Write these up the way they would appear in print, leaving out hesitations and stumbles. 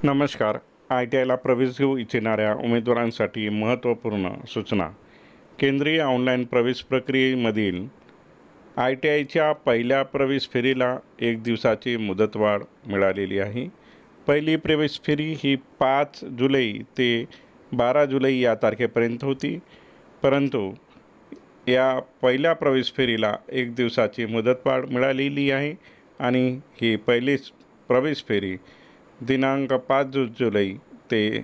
नमस्कार. ITIला प्रवेश घेऊ इच्छिणाऱ्या उमेदवारांसाठी महत्त्वपूर्ण सूचना. केंद्रीय ऑनलाईन प्रवेश प्रक्रियेमधील ITIच्या पहिल्या प्रवेश फेरीला 1 दिवसाची मुदतवाढ मिळालेली आहे. पहिली प्रवेश फेरी ही 5 जुलै ते 12 जुलै या तारखेपर्यंत होती, परंतु या पहिल्या प्रवेश फेरीला 1 दिवसाची मुदतवाढ मिळालेली आहे आणि ही पहिलीच प्रवेश फेरी दिनांक 5 जुलै ते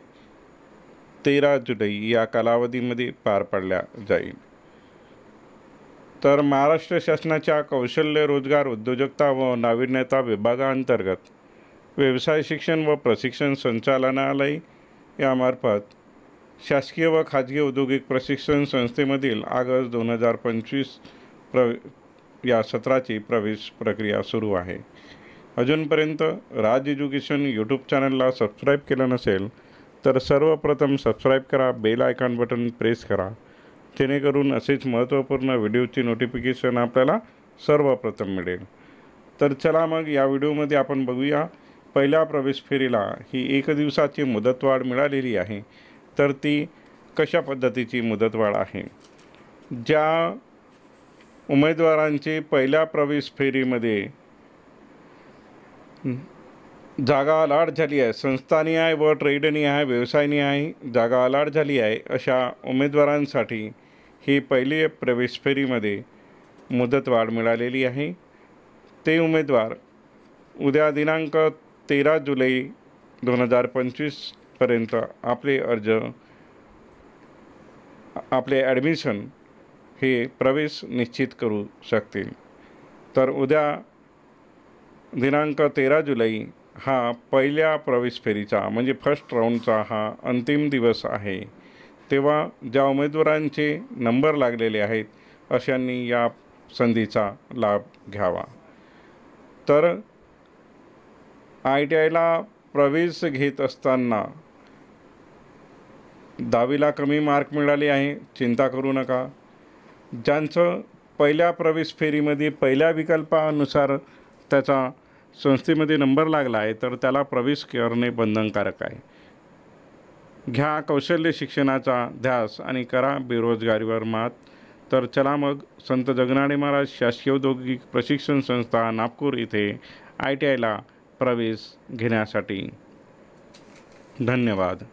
13 जुलै या कालावधीमध्ये पार पाडल्या जाईल. तर महाराष्ट्र शासनाच्या कौशल्य, रोजगार, उद्योजकता व नाविन्यता विभागाअंतर्गत व्यवसाय शिक्षण व प्रशिक्षण संचालनालय यामार्फत शासकीय व खाजगी औद्योगिक प्रशिक्षण संस्थेमधील ऑगस्ट 2025 या सत्राची प्रवेश प्रक्रिया सुरू आहे. अजूनपर्यंत राज एज्युकेशन यूट्यूब चॅनलला सबस्क्राईब केलं नसेल तर सर्वप्रथम सबस्क्राईब करा, बेल आयकॉन बटन प्रेस करा, जेणेकरून असेच महत्त्वपूर्ण व्हिडिओची नोटिफिकेशन आपल्याला सर्वप्रथम मिळेल. तर चला मग या व्हिडिओमध्ये आपण बघूया, पहिल्या प्रवेश फेरीला ही 1 दिवसाची मुदतवाढ मिळालेली आहे. तर ती कशा पद्धतीची मुदतवाढ आहे. ज्या उमेदवारांचे पहिल्या प्रवेश फेरीमध्ये जागा अलॉट झाली आहे, संस्थानिहाय व ट्रेडनिहाय व्यवसायनिहाय जागा अलॉट झाली आहे, अशा उमेदवारांसाठी ही पहिली प्रवेश फेरीमध्ये मुदतवाढ मिळालेली आहे. ते उमेदवार उद्या दिनांक 13 जुलै 2025 पर्यंत आपले ॲडमिशन हे प्रवेश निश्चित करू शकतील. तर उद्या दिनांक 13 जुलै हा पहिल्या प्रवेश फेरीचा म्हणजे फर्स्ट राऊंडचा हा अंतिम दिवस आहे. तेव्हा ज्या उमेदवारांचे नंबर लागलेले आहेत अशांनी या संधीचा लाभ घ्यावा. तर ITIला प्रवेश घेत असताना 10वीला कमी मार्क मिळाले आहे, चिंता करू नका. ज्यांचं पहिल्या प्रवेश फेरीमध्ये पहिल्या विकल्पानुसार त्याचा संस्थेमध्ये नंबर लागला आहे तर त्याला प्रवेश करणे बंधनकारक आहे. घ्या कौशल्य शिक्षणाचा ध्यास आणि करा बेरोजगारीवर मात. तर चला मग संत जगनाडे महाराज शासकीय औद्योगिक प्रशिक्षण संस्था नागपूर इथे ITIला प्रवेश घेण्यासाठी. धन्यवाद.